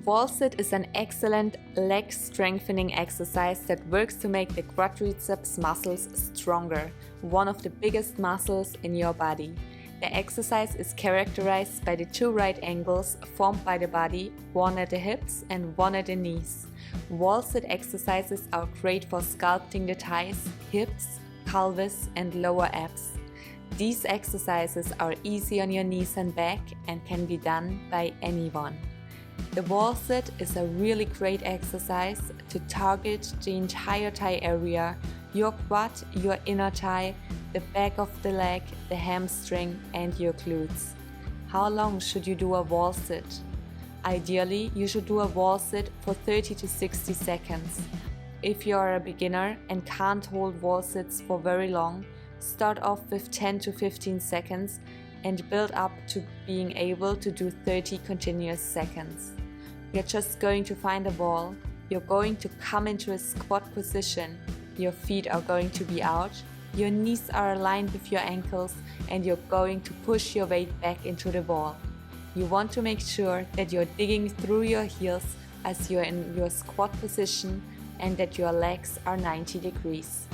Wall sit is an excellent leg strengthening exercise that works to make the quadriceps muscles stronger, one of the biggest muscles in your body. The exercise is characterized by the two right angles formed by the body, one at the hips and one at the knees. Wall sit exercises are great for sculpting the thighs, hips, calves and lower abs. These exercises are easy on your knees and back and can be done by anyone. The wall sit is a really great exercise to target the entire thigh area, your quad, your inner thigh, the back of the leg, the hamstring and your glutes. How long should you do a wall sit? Ideally, you should do a wall sit for 30 to 60 seconds. If you are a beginner and can't hold wall sits for very long, start off with 10 to 15 seconds and build up to being able to do 30 continuous seconds. You're just going to find a wall, you're going to come into a squat position, your feet are going to be out, your knees are aligned with your ankles and you're going to push your weight back into the wall. You want to make sure that you're digging through your heels as you're in your squat position and that your legs are 90 degrees.